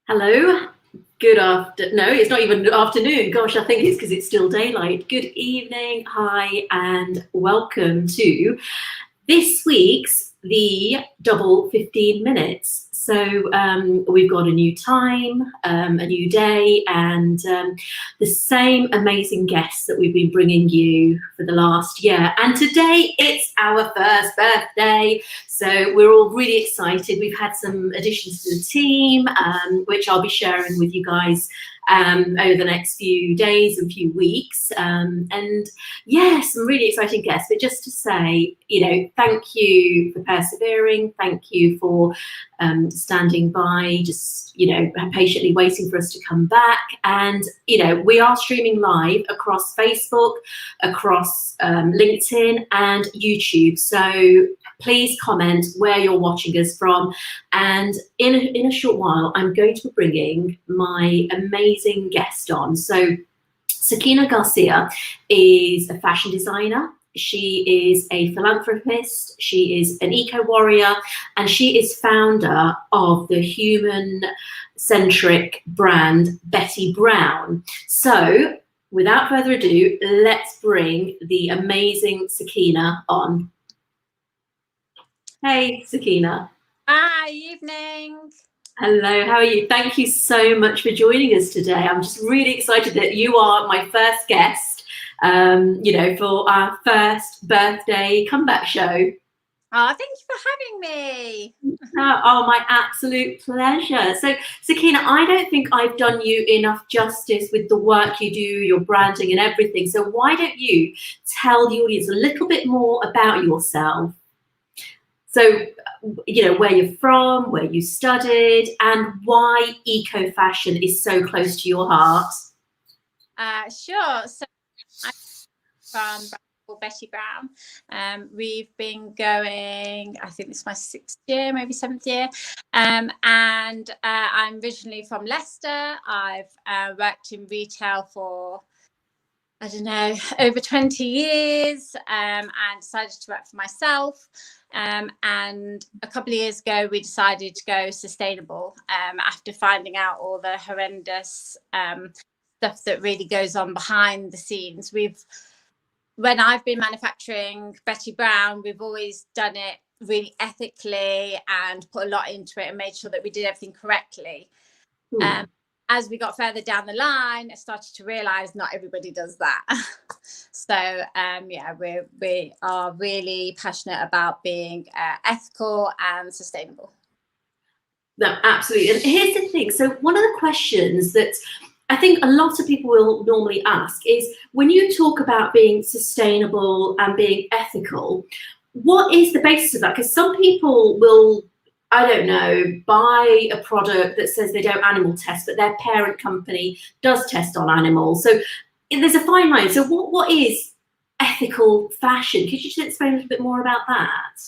Hello. Good after. No, it's not even afternoon. Gosh, I think it's because it's still daylight. Good evening. Hi, and welcome to this week's the double 15 minutes. So we've got a new time, a new day, and the same amazing guests that we've been bringing you for the last year. And today it's our first birthday. So we're all really excited. We've had some additions to the team, which I'll be sharing with you guys over the next few days and few weeks. And yeah, some really exciting guests. But just to say, thank you for persevering. Thank you for standing by, just, patiently waiting for us to come back. And, we are streaming live across Facebook, across LinkedIn and YouTube. So please comment where you're watching us from. And in a short while, I'm going to be bringing my amazing guest on. So Sukhina Garcia is a fashion designer. She is a philanthropist. She is an eco-warrior, and she is founder of the human-centric brand Betty Brown. So without further ado, let's bring the amazing Sukhina on. Hey, Sukhina. Hi, evening. Hello, how are you? Thank you so much for joining us today. I'm just really excited that you are my first guest, for our first birthday comeback show. Oh, thank you for having me. Oh, my absolute pleasure. So, Sukhina, I don't think I've done you enough justice with the work you do, your branding and everything. So why don't you tell the audience a little bit more about yourself? So, where you're from, where you studied, and why eco-fashion is so close to your heart. Sure. So I'm from Betty Brown. We've been going, I think this is my 6th year, maybe 7th year. And I'm originally from Leicester. I've worked in retail for, I don't know, over 20 years, and decided to work for myself. And a couple of years ago, we decided to go sustainable after finding out all the horrendous stuff that really goes on behind the scenes. When I've been manufacturing Betty Brown, we've always done it really ethically and put a lot into it and made sure that we did everything correctly. As we got further down the line, I started to realize not everybody does that. So we are really passionate about being ethical and sustainable. No, absolutely. And here's the thing. So one of the questions that I think a lot of people will normally ask is, when you talk about being sustainable and being ethical, what is the basis of that? Because some people will, I don't know, buy a product that says they don't animal test, but their parent company does test on animals. So there's a fine line. So what is ethical fashion? Could you just explain a little bit more about that?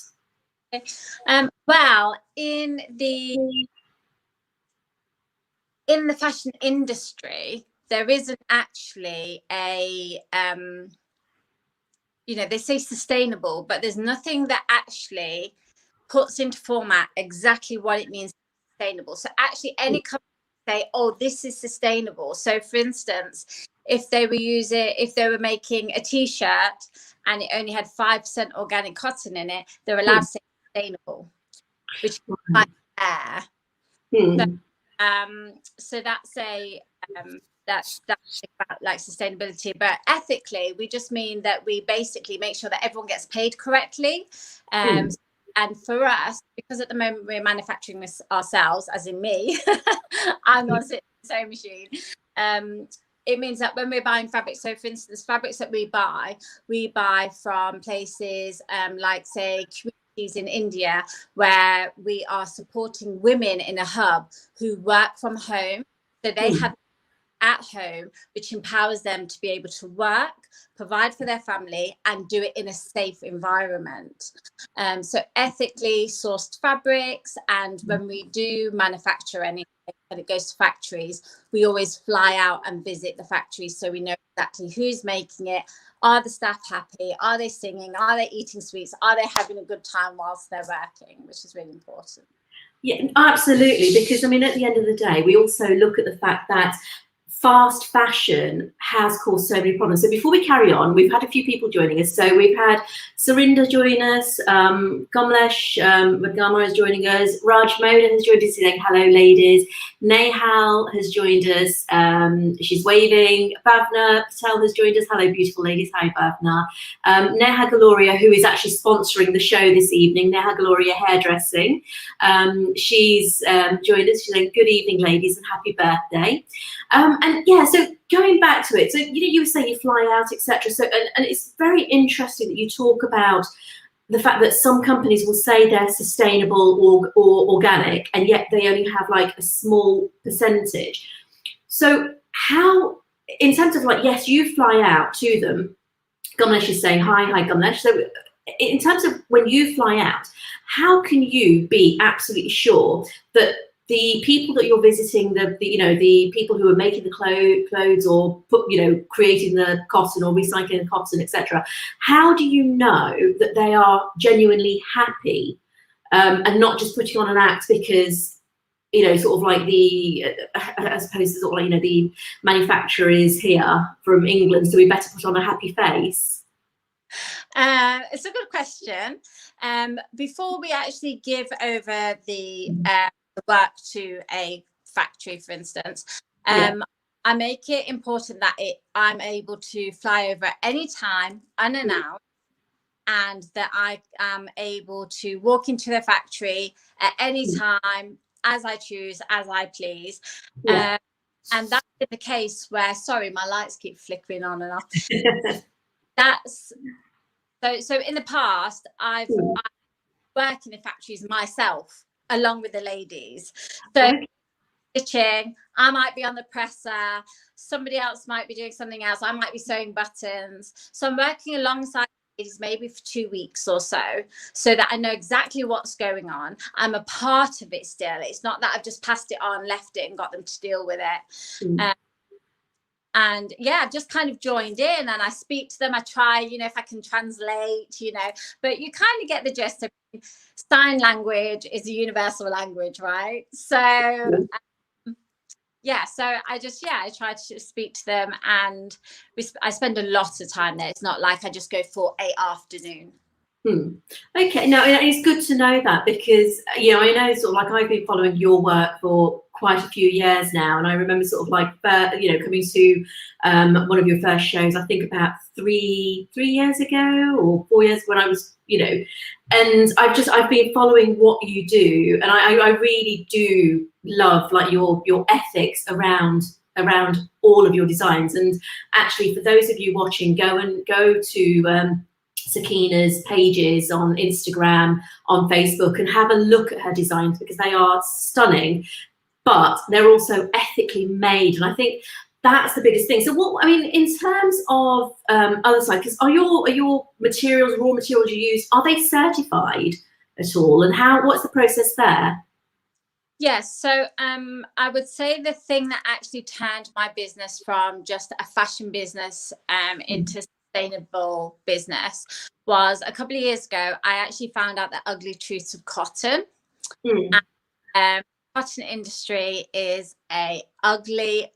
Well, in the fashion industry, there isn't actually a they say sustainable, but there's nothing that actually puts into format exactly what it means sustainable. So actually any company say, oh, this is sustainable. So for instance, if they were making a t-shirt and it only had 5% organic cotton in it, they're allowed to say sustainable, which is quite fair. So that's about like sustainability. But ethically, we just mean that we basically make sure that everyone gets paid correctly. And for us, because at the moment we're manufacturing this ourselves, as in me, I'm not sitting in the sewing machine. It means that when we're buying fabrics, so for instance, fabrics that we buy from places like, say, communities in India, where we are supporting women in a hub who work from home. So they have at home, which empowers them to be able to work, provide for their family, and do it in a safe environment. So ethically sourced fabrics, and when we do manufacture anything and it goes to factories, we always fly out and visit the factories so we know exactly who's making it. Are the staff happy? Are they singing? Are they eating sweets? Are they having a good time whilst they're working? Which is really important. Yeah, absolutely. Because I mean, at the end of the day, we also look at the fact that fast fashion has caused so many problems. So before we carry on, we've had a few people joining us. So we've had Surinder join us, Kamlesh Vadgama is joining us, Raj Moda has joined us saying hello, ladies. Nehal has joined us. She's waving. Bhavna Patel has joined us. Hello, beautiful ladies. Hi, Bhavna. Neha Galoria, who is actually sponsoring the show this evening, Neha Galoria Hairdressing. She's joined us. She's saying, good evening, ladies, and happy birthday. And yeah, so going back to it, so you were saying you fly out, etc. So and it's very interesting that you talk about the fact that some companies will say they're sustainable or organic, and yet they only have like a small percentage. So how, in terms of like, yes, you fly out to them. Gumlesh is saying hi, Gumlesh. So in terms of when you fly out, how can you be absolutely sure that the people that you're visiting, the people who are making the clothes or creating the cotton or recycling the cotton, etc., how do you know that they are genuinely happy and not just putting on an act because sort of like I suppose sort of like the manufacturer is here from England, so we better put on a happy face? It's a good question. Before we actually give over the work to a factory, for instance, I make it important that I'm able to fly over anytime, unannounced, and that I am able to walk into the factory at any time, as I choose, as I please. And that's the case where, sorry, my lights keep flickering on and off. That's so in the past, I worked in the factories myself, along with the ladies. So stitching, I might be on the presser, somebody else might be doing something else, I might be sewing buttons. So I'm working alongside ladies maybe for 2 weeks or so that I know exactly what's going on. I'm a part of it still. It's not that I've just passed it on, left it and got them to deal with it. And yeah, I've just kind of joined in and I speak to them. I try, if I can translate, but you kind of get the gist of sign language is a universal language, right? So so I try to speak to them, and I spend a lot of time there. It's not like I just go for an afternoon. Okay, no, it's good to know that, because I know sort of like I've been following your work for quite a few years now, and I remember sort of like coming to one of your first shows, I think about 3 years ago or 4 years, when I was and I've been following what you do, and I really do love like your ethics around all of your designs. And actually, for those of you watching, go to Sukhina's pages on Instagram, on Facebook, and have a look at her designs, because they are stunning, but they're also ethically made. And I think that's the biggest thing. So in terms of other side, because are your materials, raw materials you use, are they certified at all? And what's the process there? Yes, so I would say the thing that actually turned my business from just a fashion business into sustainable business was a couple of years ago. I actually found out the ugly truths of cotton. And, cotton industry is a ugly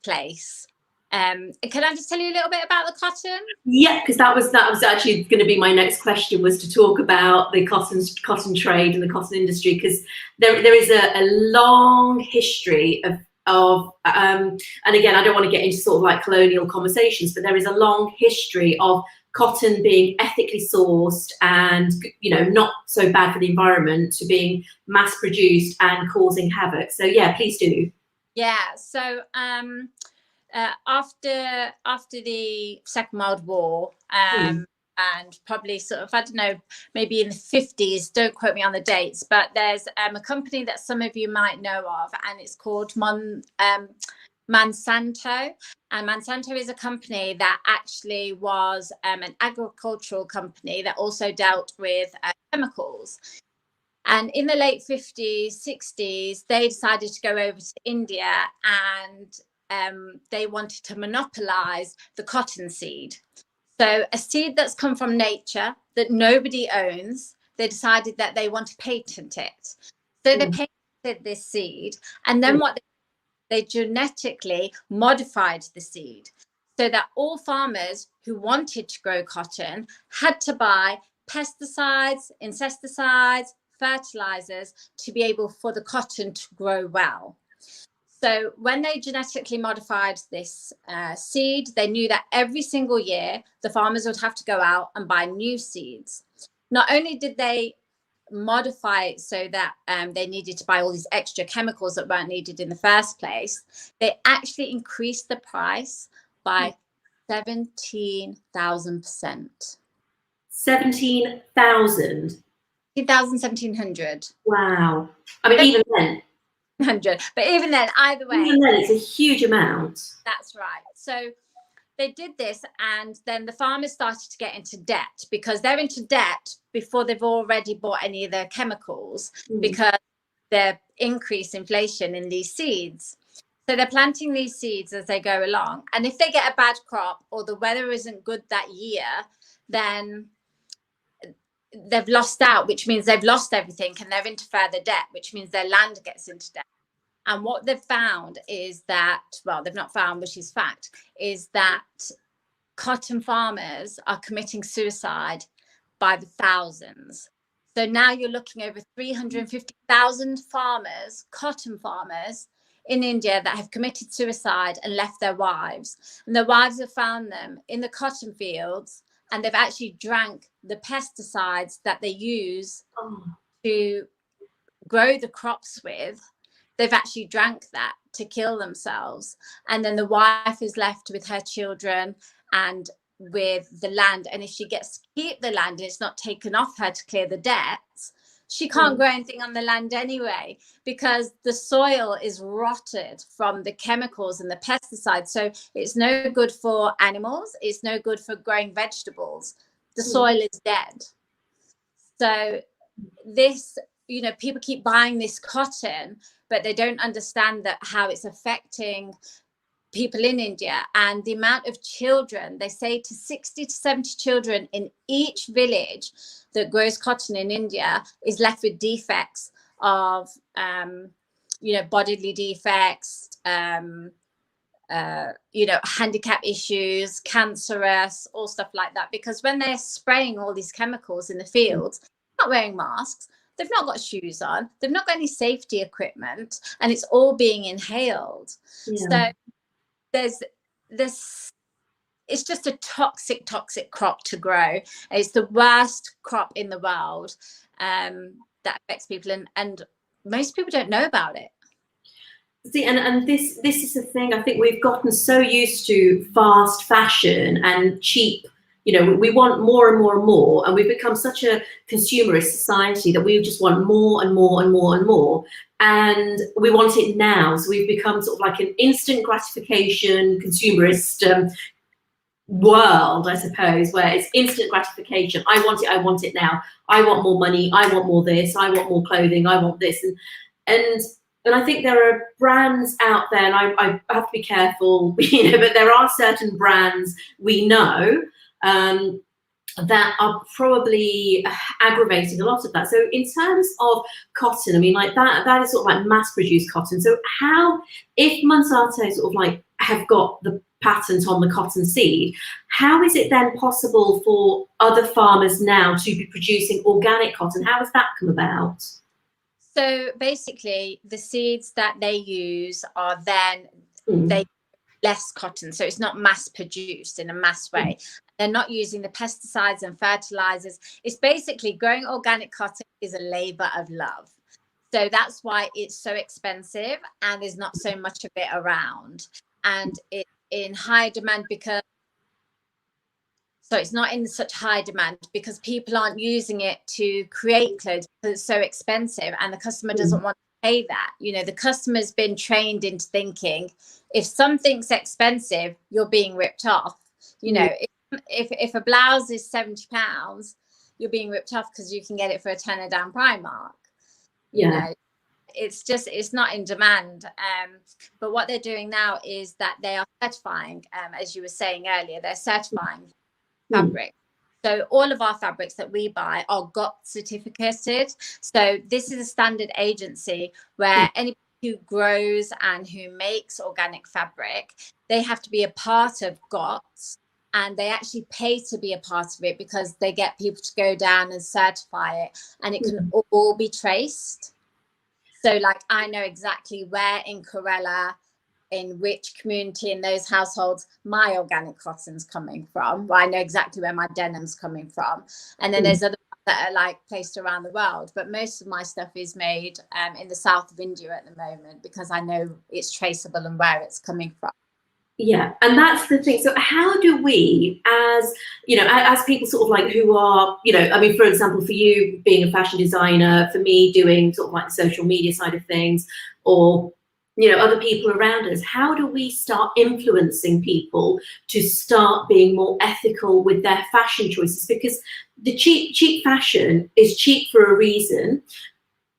place. Can I just tell you a little bit about the cotton? Yeah, because that was actually going to be my next question, was to talk about the cotton trade and the cotton industry, because there is a long history of and again, I don't want to get into sort of like colonial conversations, but there is a long history of cotton being ethically sourced and not so bad for the environment, to being mass produced and causing havoc. So yeah, please do. Yeah, so after the Second World War, and probably sort of, I don't know, maybe in the 50s, don't quote me on the dates, but there's a company that some of you might know of, and it's called Monsanto. And Monsanto is a company that actually was an agricultural company that also dealt with chemicals. And in the late 50s, 60s, they decided to go over to India, and they wanted to monopolize the cotton seed. So a seed that's come from nature, that nobody owns, they decided that they want to patent it. So they patented this seed, and then what they genetically modified the seed so that all farmers who wanted to grow cotton had to buy pesticides, insecticides, fertilizers to be able for the cotton to grow well. So when they genetically modified this seed, they knew that every single year the farmers would have to go out and buy new seeds. Not only did they modify it so that they needed to buy all these extra chemicals that weren't needed in the first place, they actually increased the price by 17,000%. 17,000. 1700. Wow. I mean, even then. 100. But even then, either way. Even then, it's a huge amount. That's right. So they did this, and then the farmers started to get into debt because they're into debt before they've already bought any of their chemicals because they're increased inflation in these seeds. So they're planting these seeds as they go along. And if they get a bad crop or the weather isn't good that year, then they've lost out, which means they've lost everything, and they're into further debt, which means their land gets into debt. And what they've found is that, well, they've not found, which is fact, is that cotton farmers are committing suicide by the thousands. So now you're looking over 350,000 farmers, cotton farmers in India that have committed suicide and left their wives. And their wives have found them in the cotton fields, and they've actually drank the pesticides that they use to grow the crops with. They've actually drank that to kill themselves. And then the wife is left with her children and with the land. And if she gets to keep the land and it's not taken off her to clear the debts, she can't grow anything on the land anyway, because the soil is rotted from the chemicals and the pesticides. So it's no good for animals. It's no good for growing vegetables. The soil is dead. So this, you know, people keep buying this cotton, but they don't understand that how it's affecting people in India. And the amount of children, they say to 60 to 70 children in each village that grows cotton in India is left with defects of, you know, bodily defects, you know, handicap issues, cancerous, all stuff like that. Because when they're spraying all these chemicals in the fields, not wearing masks, they've not got shoes on, they've not got any safety equipment, and it's all being inhaled. So there's this, it's just a toxic crop to grow. It's the worst crop in the world that affects people, and most people don't know about it. See, and this is the thing. I think we've gotten so used to fast fashion and cheap. You know, we want more and more and more, and we've become such a consumerist society that we just want more and more and more and more, and we want it now. So we've become sort of like an instant gratification consumerist world, I suppose, where it's instant gratification. I want it now. I want more money. I want more this. I want more clothing. I want this, and I think there are brands out there, and I have to be careful, you know, but there are certain brands we know that are probably aggravating a lot of that. So in terms of cotton, I mean, like that is sort of like mass-produced cotton. So how, if Monsanto sort of like have got the patent on the cotton seed, how is it then possible for other farmers now to be producing organic cotton? How has that come about? So basically, the seeds that they use are then they less cotton, so it's not mass produced in a mass way. They're not using the pesticides and fertilizers. It's basically growing organic cotton is a labor of love. So that's why it's so expensive, and there's not so much of it around, and it's in high demand because, so it's not in such high demand because people aren't using it to create clothes because it's so expensive, and the customer doesn't want to pay that. You know, the customer's been trained into thinking if something's expensive, you're being ripped off. You know, if a blouse is £70, you're being ripped off because you can get it for a tenner down Primark. You know, it's not in demand. But what they're doing now is that they are certifying, as you were saying earlier, they're certifying fabric. So all of our fabrics that we buy are GOT certificated. So this is a standard agency where anybody who grows and who makes organic fabric, they have to be a part of GOT, and they actually pay to be a part of it because they get people to go down and certify it, and it can all be traced. So like I know exactly where in Corella, in which community in those households my organic cotton's coming from. Well, I know exactly where my denim's coming from. And then there's other ones that are like placed around the world. But most of my stuff is made in the south of India at the moment because I know it's traceable and where it's coming from. Yeah, and that's the thing. So how do we, as you know, as people sort of like who are, you know, I mean, for example, for you being a fashion designer, for me doing sort of like the social media side of things, or you know, other people around us, how do we start influencing people to start being more ethical with their fashion choices? Because the cheap fashion is cheap for a reason,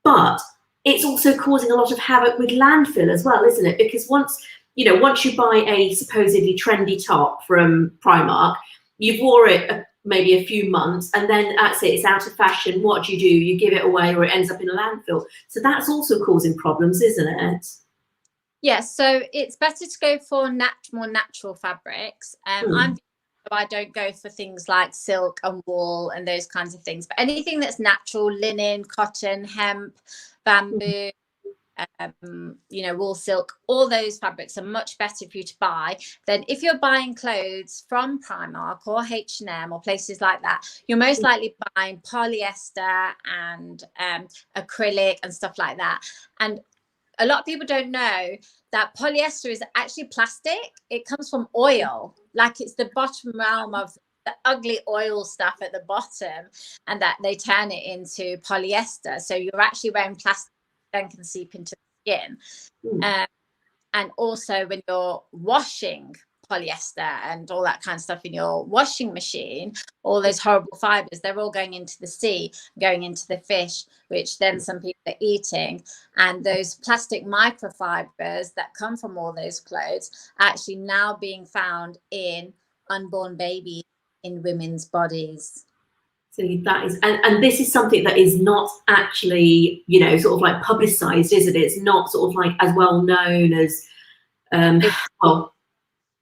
but it's also causing a lot of havoc with landfill as well, isn't it? Because once you buy a supposedly trendy top from Primark, you've wore it maybe a few months, and then that's it, it's out of fashion. What do? You give it away, or it ends up in a landfill. So that's also causing problems, isn't it? Yes, so it's better to go for more natural fabrics. I don't go for things like silk and wool and those kinds of things, but anything that's natural, linen, cotton, hemp, bamboo, wool, silk, all those fabrics are much better for you to buy than if you're buying clothes from Primark or H&M or places like that. You're most likely buying polyester and acrylic and stuff like that. And a lot of people don't know that polyester is actually plastic. It comes from oil, like it's the bottom realm of the ugly oil stuff at the bottom, and that they turn it into polyester. So you're actually wearing plastic that then can seep into the skin. And also when you're washing polyester and all that kind of stuff in your washing machine, all those horrible fibers, they're all going into the sea, going into the fish, which then some people are eating. And those plastic microfibers that come from all those clothes are actually now being found in unborn babies in women's bodies. So that is, and this is something that is not actually, sort of like publicized, is it? It's not sort of like as well known as,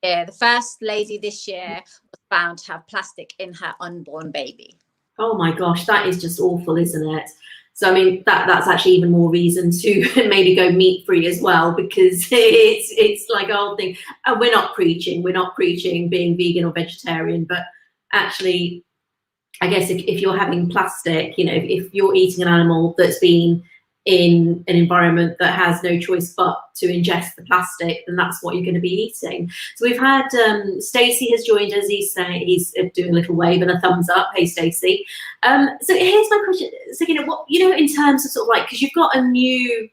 Yeah, the first lady this year was found to have plastic in her unborn baby. Oh my gosh, that is just awful, isn't it? So I mean, that's actually even more reason to maybe go meat free as well, because it's like a whole thing. And we're not preaching being vegan or vegetarian, but actually, I guess if you're having plastic, if you're eating an animal that's been in an environment that has no choice but to ingest the plastic, then that's what you're going to be eating. So we've had Stacey has joined us. He's doing a little wave and a thumbs up. Hey, Stacey. So here's my question, Sukhina. What in terms of sort of like, because you've got a new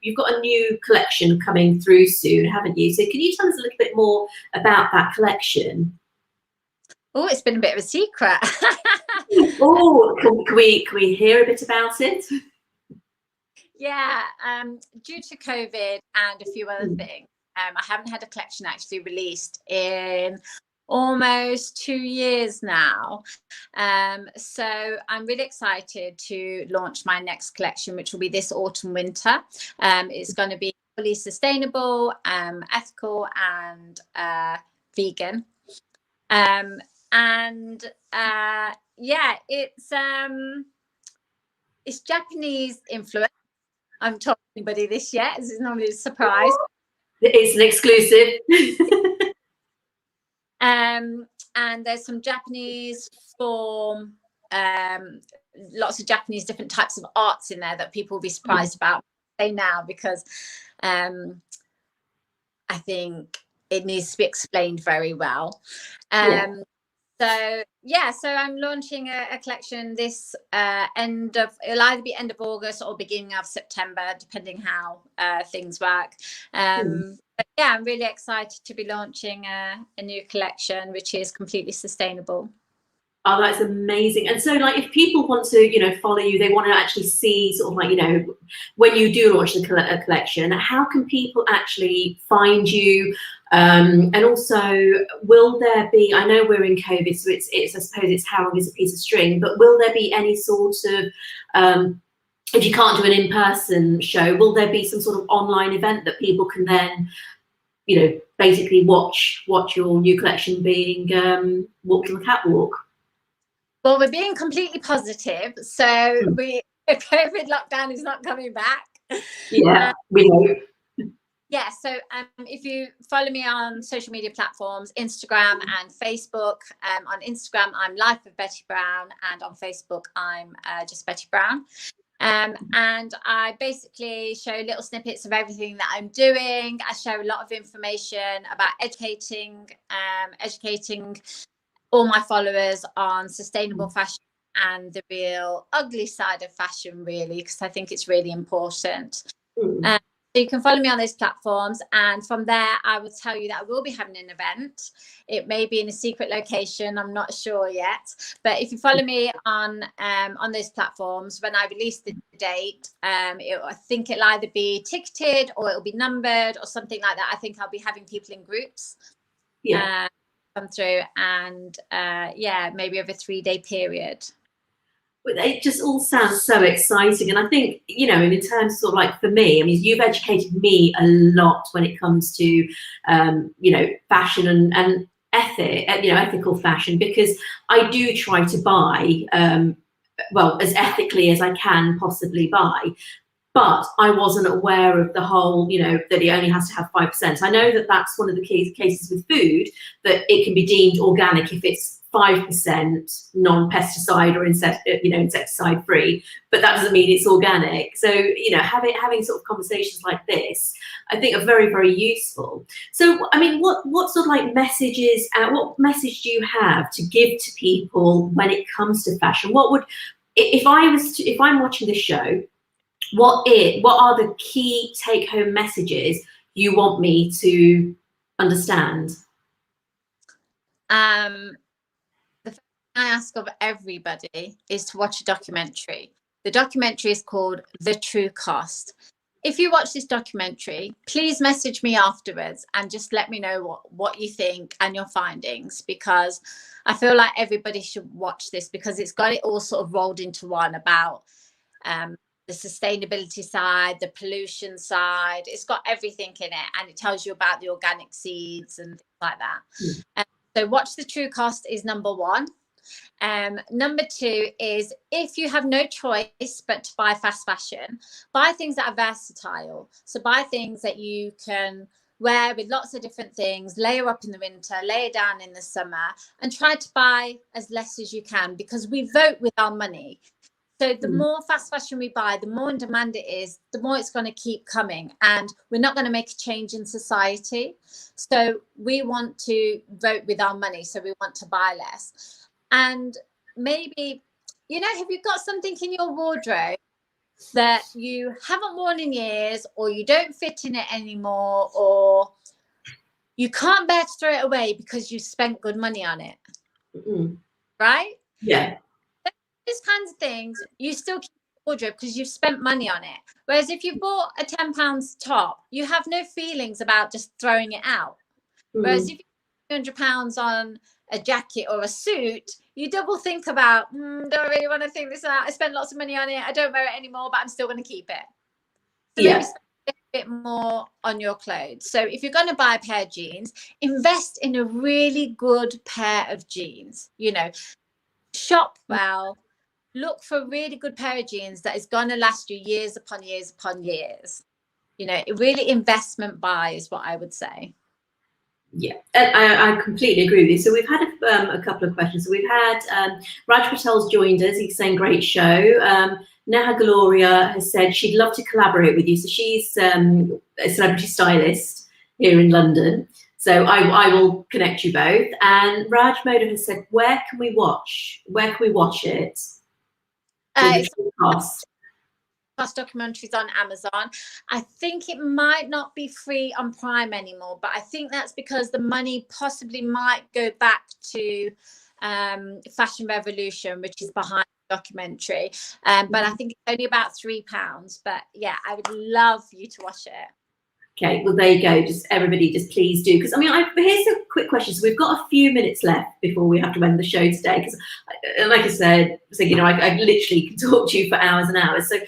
collection coming through soon, haven't you? So can you tell us a little bit more about that collection? Oh, it's been a bit of a secret. Oh, can we hear a bit about it? Yeah, due to COVID and a few other things, I haven't had a collection actually released in almost 2 years now. So I'm really excited to launch my next collection, which will be this autumn winter. It's going to be fully sustainable, ethical, and vegan. Yeah, it's Japanese influence. I haven't told anybody this yet. This is normally a surprise. It's an exclusive. And there's some Japanese form, lots of Japanese different types of arts in there that people will be surprised about. Say now, because I think it needs to be explained very well. So I'm launching a collection this it'll either be end of August or beginning of September, depending how things work. But yeah, I'm really excited to be launching a new collection which is completely sustainable. Oh, that's amazing. And so, like, if people want to, you know, follow you, they want to actually see sort of like, you know, when you do launch the collection, how can people actually find you? And also, will there be, I know we're in COVID, so it's, I suppose it's how long is a piece of string, but will there be any sort of, if you can't do an in-person show, will there be some sort of online event that people can then, you know, basically watch your new collection being walked on the catwalk? Well, we're being completely positive. So COVID lockdown is not coming back. Yeah, we know. Yeah, so if you follow me on social media platforms, Instagram and Facebook, on Instagram, I'm Life of Betty Brown, and on Facebook, I'm just Betty Brown. And I basically show little snippets of everything that I'm doing. I share a lot of information about educating all my followers on sustainable fashion and the real ugly side of fashion, really, because I think it's really important. So you can follow me on those platforms, and from there I will tell you that I will be having an event. It may be in a secret location, I'm not sure yet, but if you follow me on those platforms, when I release the date, I think it'll either be ticketed or it'll be numbered or something like that. I think I'll be having people in groups come through, and yeah, maybe over a 3-day period. It just all sounds so exciting, and I think, you know, in terms of sort of like, for me, I mean, you've educated me a lot when it comes to you know, fashion and ethical fashion, because I do try to buy well, as ethically as I can possibly buy. But I wasn't aware of the whole, you know, that it only has to have 5%. I know that that's one of the cases with food, that it can be deemed organic if it's 5% non-pesticide or insecticide free, but that doesn't mean it's organic. So, you know, having sort of conversations like this, I think, are very, very useful. So, I mean, what sort of like messages, what message do you have to give to people when it comes to fashion? What would, if I'm watching this show, what are the key take-home messages you want me to understand? The first thing I ask of everybody is to watch a documentary. The documentary is called The True Cost. If you watch this documentary, please message me afterwards and just let me know what you think and your findings, because I feel like everybody should watch this, because it's got it all sort of rolled into one, about the sustainability side, the pollution side. It's got everything in it, and it tells you about the organic seeds and things like that. So watch The True Cost is number one. Number two is, if you have no choice but to buy fast fashion, buy things that are versatile. So buy things that you can wear with lots of different things, layer up in the winter, layer down in the summer, and try to buy as less as you can, because we vote with our money. So the more fast fashion we buy, the more in demand it is, the more it's going to keep coming, and we're not going to make a change in society. So we want to vote with our money. So we want to buy less. And maybe, you know, have you got something in your wardrobe that you haven't worn in years, or you don't fit in it anymore, or you can't bear to throw it away because you spent good money on it? Right? Yeah. These kinds of things you still keep in your wardrobe because you've spent money on it. Whereas if you bought a £10 top, you have no feelings about just throwing it out. Whereas if you spend £200 on a jacket or a suit, you double think about, do I really want to think this out? I spent lots of money on it, I don't wear it anymore, but I'm still going to keep it. So maybe spend a bit more on your clothes. So if you're going to buy a pair of jeans, invest in a really good pair of jeans. You know, shop well, look for a really good pair of jeans that is going to last you years upon years upon years. You know, really investment buy is what I would say. Yeah, I completely agree with you. So we've had a couple of questions. So we've had Raj Patel's joined us. He's saying great show. Neha Gloria has said she'd love to collaborate with you. So she's a celebrity stylist here in London. So I will connect you both. And Raj Moda has said, where can we watch it? Cost documentaries on Amazon. I think it might not be free on Prime anymore, but I think that's because the money possibly might go back to Fashion Revolution, which is behind the documentary. But I think it's only about £3. But yeah, I would love you to watch it. Okay, well, there you go. Just everybody, just please do. Because I mean, here's a quick question. So we've got a few minutes left before we have to end the show today. Because, like I said, so you know, I literally can talk to you for hours and hours. So,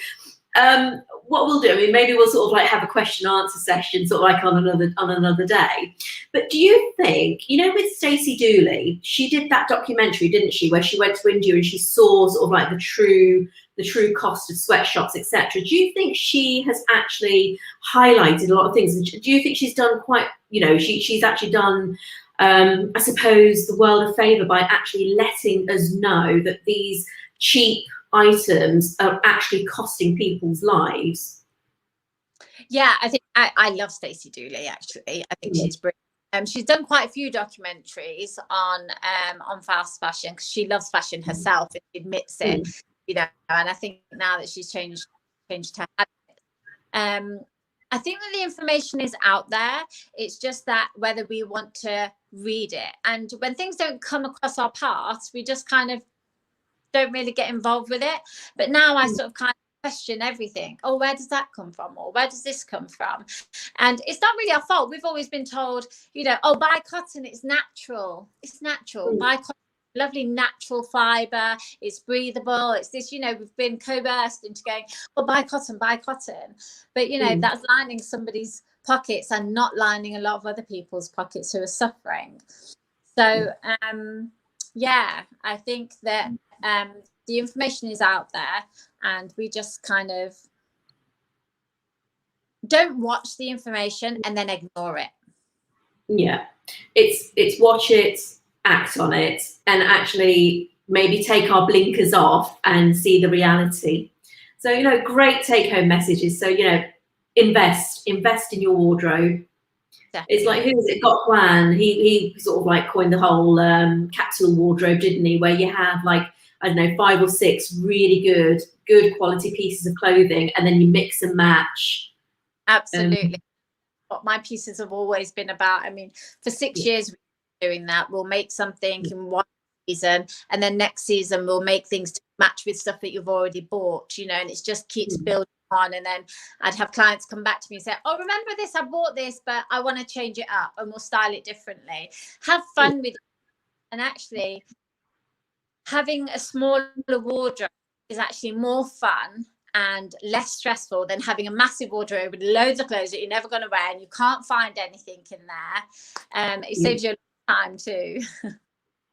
what we'll do, I mean, maybe we'll sort of like have a question answer session, sort of like on another day. But do you think, you know, with Stacey Dooley, she did that documentary, didn't she, where she went to India and she saw sort of like the true cost of sweatshops, etc. Do you think she has actually highlighted a lot of things? Do you think she's done quite, you know, she's actually done, I suppose, the world a favour by actually letting us know that these cheap items are actually costing people's lives? Yeah, I think I love Stacey Dooley, actually. I think she's brilliant. She's done quite a few documentaries on fast fashion, because she loves fashion herself and she admits it. You know, and I think now that she's changed her habits, I think that the information is out there. It's just that whether we want to read it, and when things don't come across our paths, we just kind of don't really get involved with it. But now I sort of kind of question everything. Oh, where does that come from? Or where does this come from? And it's not really our fault. We've always been told, you know, oh, buy cotton, it's natural. It's natural. Buy cotton, lovely natural fiber, it's breathable, it's this, you know, we've been coerced into going, well, buy cotton. But, you know, that's lining somebody's pockets and not lining a lot of other people's pockets who are suffering. So, yeah, I think that the information is out there and we just kind of don't watch the information and then ignore it. Yeah, it's watch it, act on it, and actually maybe take our blinkers off and see the reality. So, you know, great take-home messages. So, you know, invest in your wardrobe. Definitely. It's like, who was it? Got Plan. He sort of like coined the whole capsule wardrobe, didn't he? Where you have like, I don't know, 5 or 6 really good quality pieces of clothing, and then you mix and match. Absolutely. What my pieces have always been about. I mean, for 6 years we've been doing that. We'll make something in one season, and then next season we'll make things to match with stuff that you've already bought, you know, and it just keeps building on. And then I'd have clients come back to me and say, oh, remember this, I bought this, but I want to change it up, and we'll style it differently. Have fun with it. And actually having a smaller wardrobe is actually more fun and less stressful than having a massive wardrobe with loads of clothes that you're never going to wear and you can't find anything in there. It saves you time too.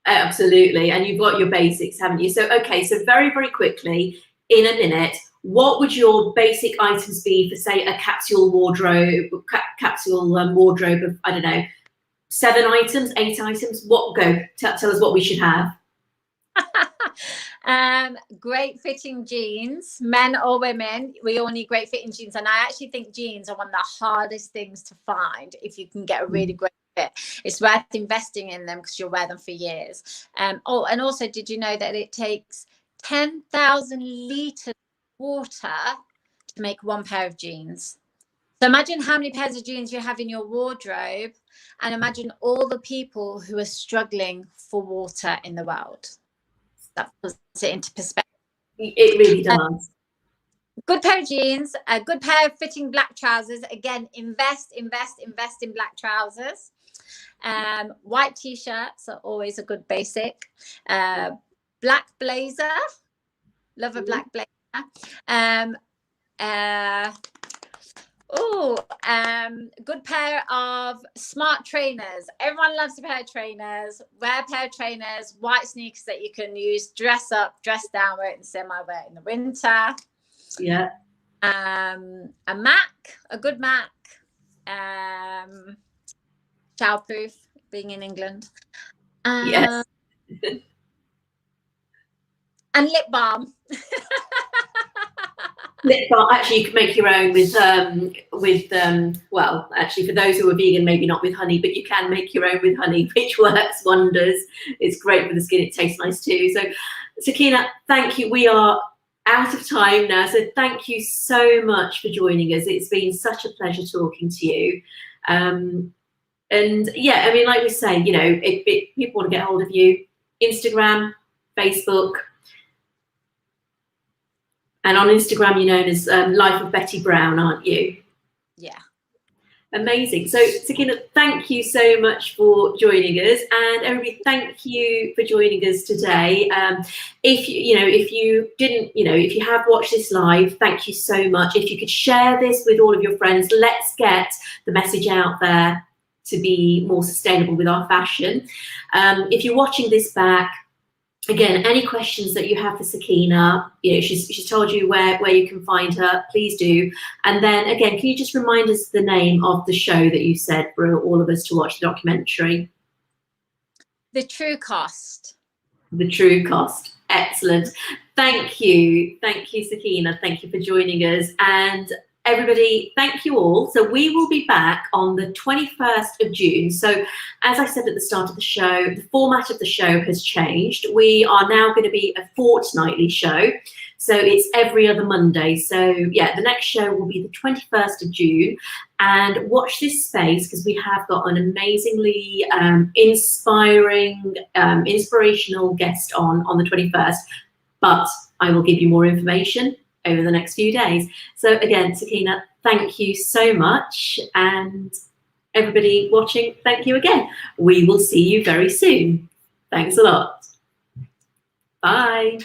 Absolutely. And you've got your basics, haven't you? So, okay, so very, very quickly, in a minute, what would your basic items be for, say, a capsule wardrobe of, I don't know, 7 items, 8 items? Tell us what we should have. Great fitting jeans, men or women, we all need great fitting jeans. And I actually think jeans are one of the hardest things to find. If you can get a really great fit, it's worth investing in them because you'll wear them for years. Oh, and also, did you know that it takes 10,000 litres of water to make 1 pair of jeans? So imagine how many pairs of jeans you have in your wardrobe, and imagine all the people who are struggling for water in the world. That puts it into perspective. It really does. Good pair of jeans, a good pair of fitting black trousers. Again, invest in black trousers. White t-shirts are always a good basic. Black blazer, love a black blazer. Good pair of smart trainers. Everyone loves a pair of trainers. Wear a pair of trainers, white sneakers that you can use, dress up, dress down, wear it in semi, wear it in the winter. Yeah. A Mac, a good Mac. Showerproof, being in England. Yes. And lip balm. Lip balm, actually, you can make your own with well, actually, for those who are vegan, maybe not with honey, but you can make your own with honey, which works wonders. It's great for the skin. It tastes nice too. So, Sukhina, thank you. We are out of time now, so thank you so much for joining us. It's been such a pleasure talking to you. And yeah, I mean, like we say, you know, if people want to get hold of you, Instagram, Facebook, and on Instagram you're known as Life of Betty Brown, aren't you? Yeah. Amazing. So Sukhina, thank you so much for joining us, and everybody, thank you for joining us today. If you didn't, if you have watched this live, thank you so much. If you could share this with all of your friends, let's get the message out there to be more sustainable with our fashion. If you're watching this back, again, any questions that you have for Sukhina, she's told you where you can find her, please do. And then again, can you just remind us the name of the show that you said for all of us to watch the documentary? The True Cost. The True Cost. Excellent. Thank you, Sukhina. Thank you for joining us. And everybody, thank you all. So we will be back on the 21st of June. So as I said at the start of the show, the format of the show has changed. We are now going to be a fortnightly show. So it's every other Monday. So yeah, the next show will be the 21st of June. And watch this space, because we have got an amazingly inspirational guest on the 21st. But I will give you more information over the next few days. So again, Sukhina, thank you so much. And everybody watching, thank you again. We will see you very soon. Thanks a lot. Bye.